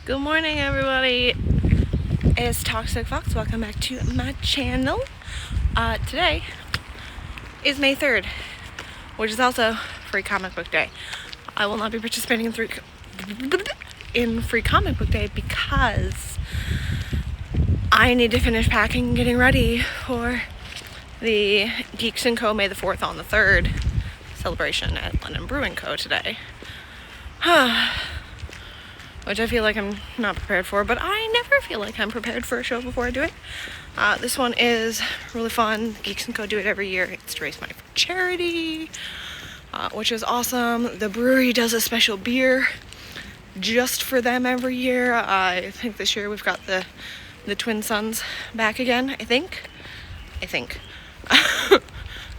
Good morning, everybody. It's Toxic Fox. Welcome back to my channel. Today is May 3rd, which is also Free Comic Book Day. I will not be participating in Free Comic Book Day because I need to finish packing and getting ready for the Geeks & Co. May the 4th on the 3rd celebration at London Brewing Co. today. Which I feel like I'm not prepared for, but I never feel like I'm prepared for a show before I do it. This one is really fun. Geeks & Co. do it every year. It's to raise money for charity, which is awesome. The brewery does a special beer just for them every year. I think this year we've got the Twin Sons back again, I think.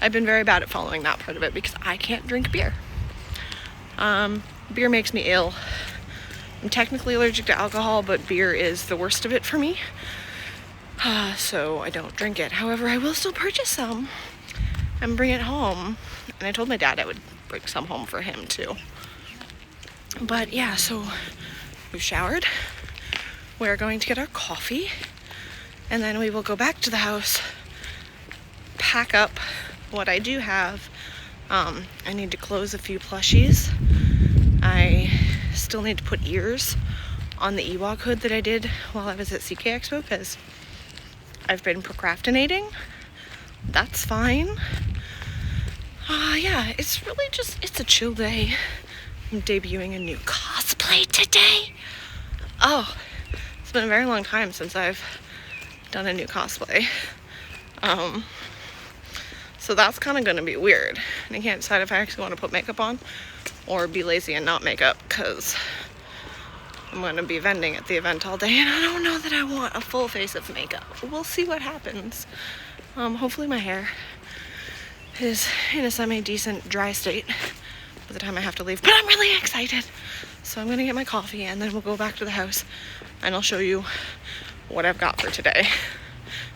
I've been very bad at following that part of it because I can't drink beer. Beer makes me ill. I'm technically allergic to alcohol, but beer is the worst of it for me. So I don't drink it. However, I will still purchase some and bring it home. And I told my dad I would bring some home for him too. But yeah, so we've showered. We're going to get our coffee. And then we will go back to the house, pack up what I do have. I need to close a few plushies. I still need to put ears on the Ewok hood that I did while I was at CK Expo because I've been procrastinating. That's fine. Yeah, it's really it's a chill day. I'm debuting a new cosplay today. Oh, it's been a very long time since I've done a new cosplay. So that's kind of going to be weird. And I can't decide if I actually want to put makeup on or be lazy and not make up because I'm going to be vending at the event all day and I don't know that I want a full face of makeup. We'll see what happens. Hopefully my hair is in a semi-decent dry state by the time I have to leave, but I'm really excited. So I'm going to get my coffee and then we'll go back to the house and I'll show you what I've got for today.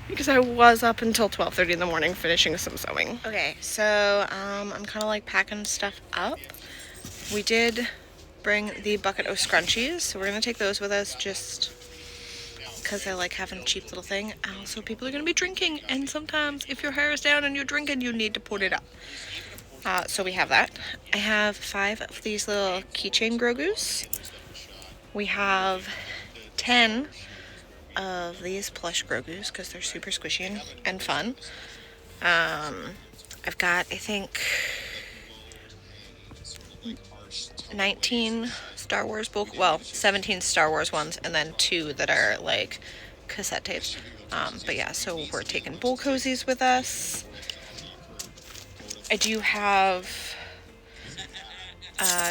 Because I was up until 12:30 in the morning finishing some sewing. Okay, so I'm kind of like packing stuff up. We did bring the bucket of scrunchies, so we're going to take those with us just because I like having a cheap little thing. Also, people are going to be drinking, and sometimes if your hair is down and you're drinking, you need to put it up. So we have that. I have 5 of these little keychain Grogus. We have 10 of these plush Grogus because they're super squishy and fun. I've got, I think, 19 Star Wars 17 Star Wars ones, and then 2 that are like cassette tapes. But yeah, so we're taking bowl cozies with us. I do have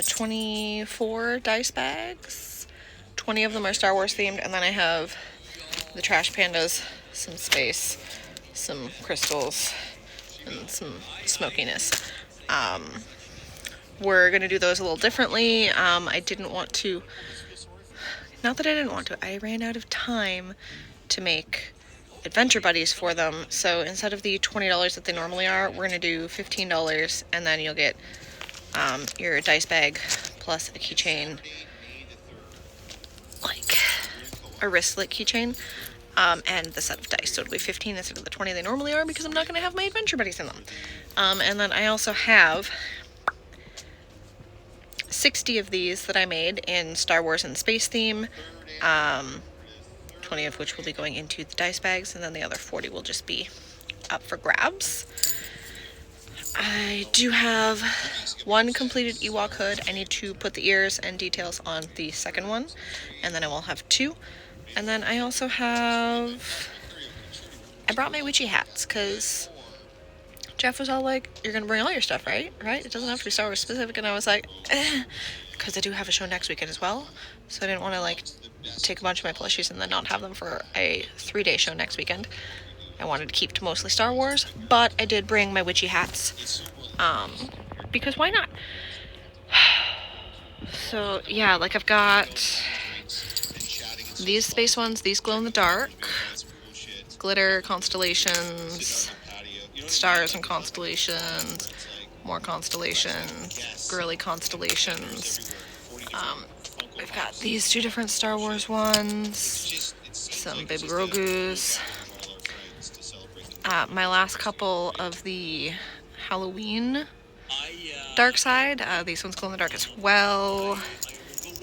24 dice bags. 20 of them are Star Wars themed, and then I have the Trash Pandas, some space, some crystals, and some smokiness. We're going to do those a little differently. I didn't want to, not that I didn't want to, I ran out of time to make adventure buddies for them. So instead of the $20 that they normally are, we're going to do $15, and then you'll get your dice bag plus a keychain, like a wristlet keychain, and the set of dice. So it'll be 15 instead of the 20 they normally are because I'm not going to have my adventure buddies in them. And then I also have 60 of these that I made in Star Wars and space theme, 20 of which will be going into the dice bags, and then the other 40 will just be up for grabs. I do have 1 completed Ewok hood. I need to put the ears and details on the second one, and then I will have 2. And then I also have, I brought my witchy hats because Jeff was all like, you're going to bring all your stuff, right? It doesn't have to be Star Wars specific. And I was like, because I do have a show next weekend as well. So I didn't want to like take a bunch of my plushies and then not have them for a 3-day show next weekend. I wanted to keep to mostly Star Wars, but I did bring my witchy hats, because why not? So yeah, like I've got these space ones, these glow in the dark, glitter constellations, stars and constellations, more constellations, girly constellations. We've got these 2 different Star Wars ones, some Baby Grogu's. My last couple of the Halloween dark side. These ones glow in the dark as well.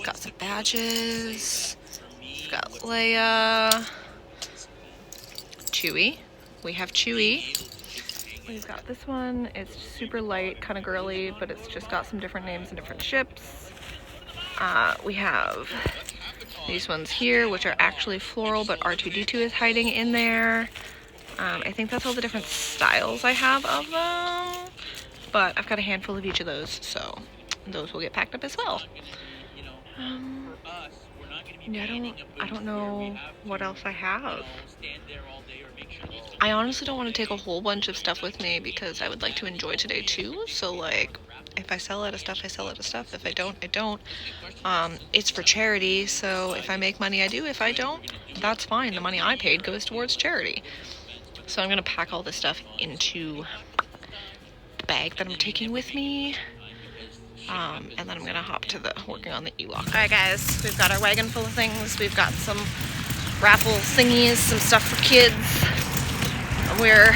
Got some badges. We've got Leia. Chewie. We have Chewie. We've got this one. It's super light, kind of girly, but it's just got some different names and different ships. We have these ones here, which are actually floral, but R2-D2 is hiding in there. I think that's all the different styles I have of them, but I've got a handful of each of those, so those will get packed up as well. Yeah, I don't know what else I have. I honestly don't want to take a whole bunch of stuff with me because I would like to enjoy today too. So like, if I sell out of stuff, I sell out of stuff. If I don't, I don't. It's for charity, so if I make money, I do. If I don't, that's fine. The money I paid goes towards charity. So I'm gonna pack all this stuff into the bag that I'm taking with me. And then I'm gonna hop to the working on the Ewok. All right, guys, we've got our wagon full of things. We've got some raffle thingies, some stuff for kids. We're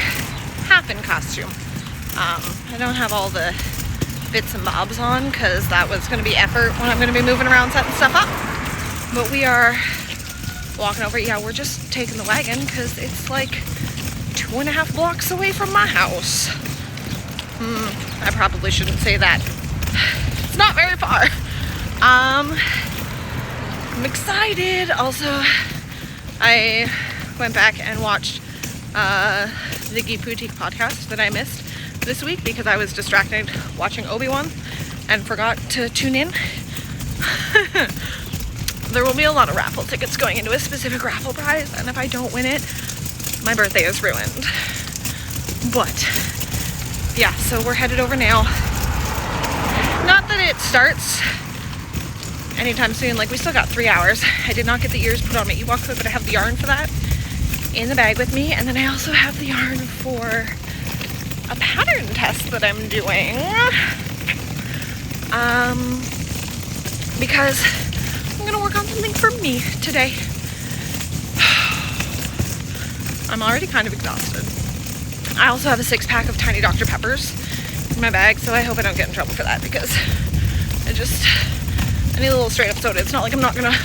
half in costume. I don't have all the bits and bobs on because that was gonna be effort when I'm gonna be moving around setting stuff up. But we are walking over. Yeah, we're just taking the wagon because it's like 2.5 blocks away from my house. I probably shouldn't say that. It's not very far. I'm excited. Also, I went back and watched the Geek Boutique podcast that I missed this week because I was distracted watching Obi-Wan and forgot to tune in. There will be a lot of raffle tickets going into a specific raffle prize, and if I don't win it, my birthday is ruined. But yeah, so we're headed over now. Not that it starts anytime soon, like we still got 3 hours. I did not get the ears put on my Ewok clip, but I have the yarn for that in the bag with me. And then I also have the yarn for a pattern test that I'm doing. Because I'm gonna work on something for me today. I'm already kind of exhausted. I also have a 6-pack of tiny Dr. Peppers in my bag, so I hope I don't get in trouble for that because I need a little straight up soda. It's not like I'm not gonna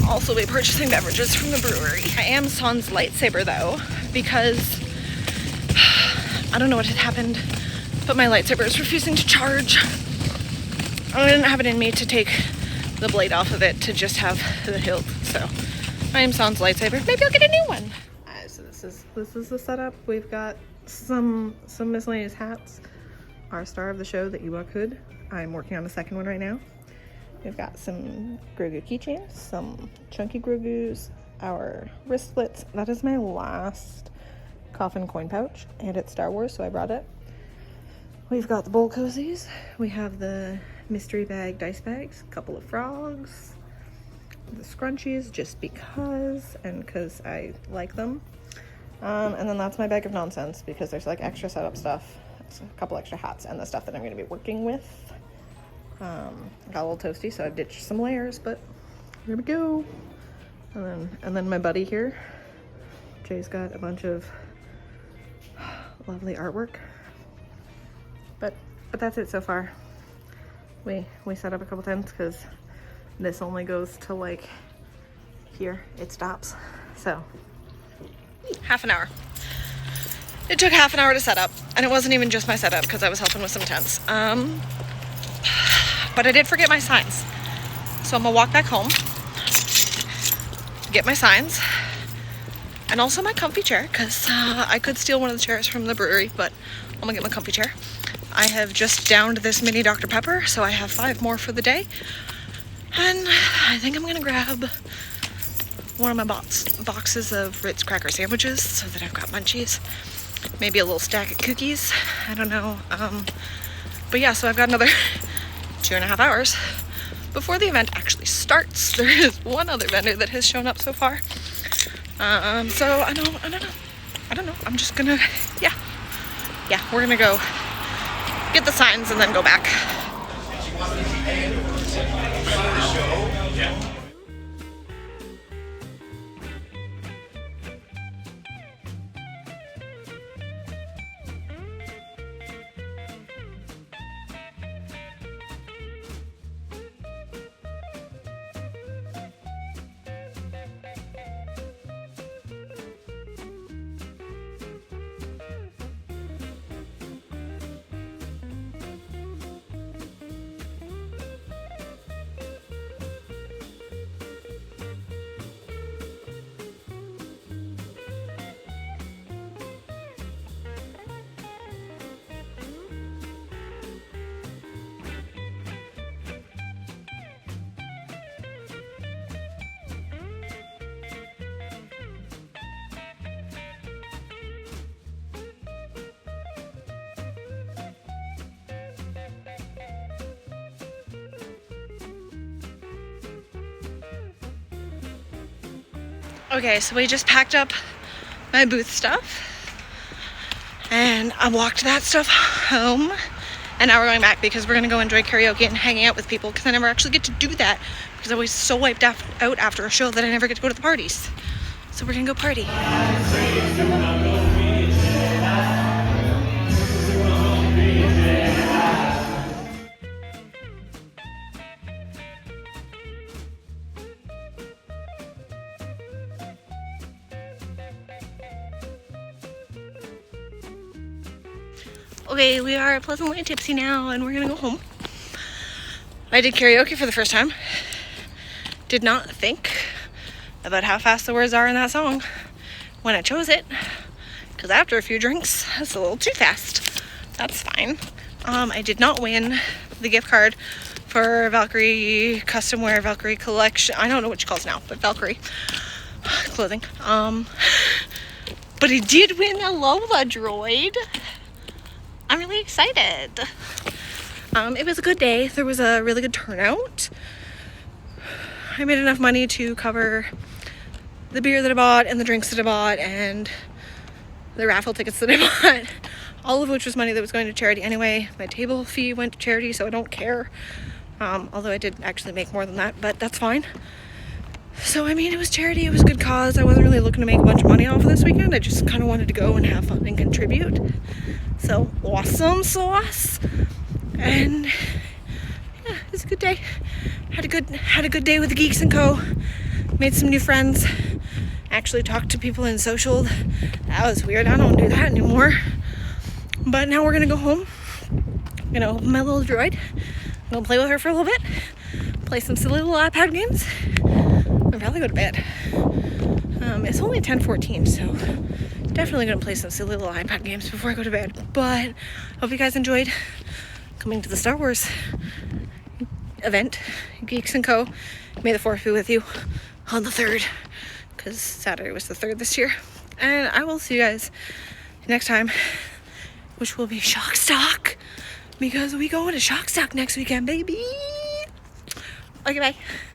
also be purchasing beverages from the brewery. I am sans lightsaber though, because I don't know what had happened, but my lightsaber is refusing to charge. I didn't have it in me to take the blade off of it to just have the hilt, so I am sans lightsaber. Maybe I'll get a new one. Alright, so this is the setup. We've got some miscellaneous hats. Our star of the show, the Ewok hood. I'm working on the second one right now. We've got some Grogu keychains, some chunky Grogus, our wristlets. That is my last coffin coin pouch, and it's Star Wars, so I brought it. We've got the bowl cozies. We have the mystery bag dice bags, a couple of frogs, the scrunchies, just because, and because I like them. And then that's my bag of nonsense because there's like extra setup stuff. A couple extra hats and the stuff that I'm going to be working with. Got a little toasty, so I've ditched some layers, but here we go. And then my buddy here, Jay's got a bunch of lovely artwork. But that's it so far. We set up a couple tents because this only goes to like here. It stops. So half an hour. It took half an hour to set up, and it wasn't even just my setup because I was helping with some tents. But I did forget my signs. So I'm gonna walk back home, get my signs, and also my comfy chair because I could steal one of the chairs from the brewery, but I'm gonna get my comfy chair. I have just downed this mini Dr. Pepper, so I have 5 more for the day. And I think I'm gonna grab one of my boxes of Ritz cracker sandwiches so that I've got munchies. Maybe a little stack of cookies. I don't know. But yeah, so I've got another 2.5 hours before the event actually starts. There is one other vendor that has shown up so far. So I don't know. I'm just gonna, yeah, we're gonna go get the signs and then go back. Okay, so we just packed up my booth stuff and I walked that stuff home, and now we're going back because we're gonna go enjoy karaoke and hanging out with people, because I never actually get to do that because I'm always so wiped out after a show that I never get to go to the parties. So we're gonna go party. Okay, we are pleasantly tipsy now and we're gonna go home. I did karaoke for the first time. Did not think about how fast the words are in that song when I chose it, because after a few drinks, it's a little too fast. That's fine. I did not win the gift card for Valkyrie custom wear, Valkyrie collection. I don't know what she calls now, but Valkyrie clothing. But I did win a Lola droid. I'm really excited. It was a good day. There was a really good turnout. I made enough money to cover the beer that I bought and the drinks that I bought and the raffle tickets that I bought, all of which was money that was going to charity anyway. My table fee went to charity, so I don't care. Although I did actually make more than that, but that's fine. So, I mean, it was charity. It was a good cause. I wasn't really looking to make a bunch of money off of this weekend. I just kind of wanted to go and have fun and contribute. So, awesome sauce. And yeah, it was a good day. Had a good day with the Geeks & Co. Made some new friends. Actually talked to people in social. That was weird. I don't do that anymore. But now we're gonna go home. I'm gonna open my little droid. I'm gonna play with her for a little bit. Play some silly little iPad games. And probably go to bed. It's only 10:14, so definitely gonna play some silly little iPad games before I go to bed. But hope you guys enjoyed coming to the Star Wars event, Geeks & Co. May the 4th be with you on the 3rd, because Saturday was the 3rd this year. And I will see you guys next time, which will be Shock Stock, because we going to Shock Stock next weekend, baby. Okay, bye.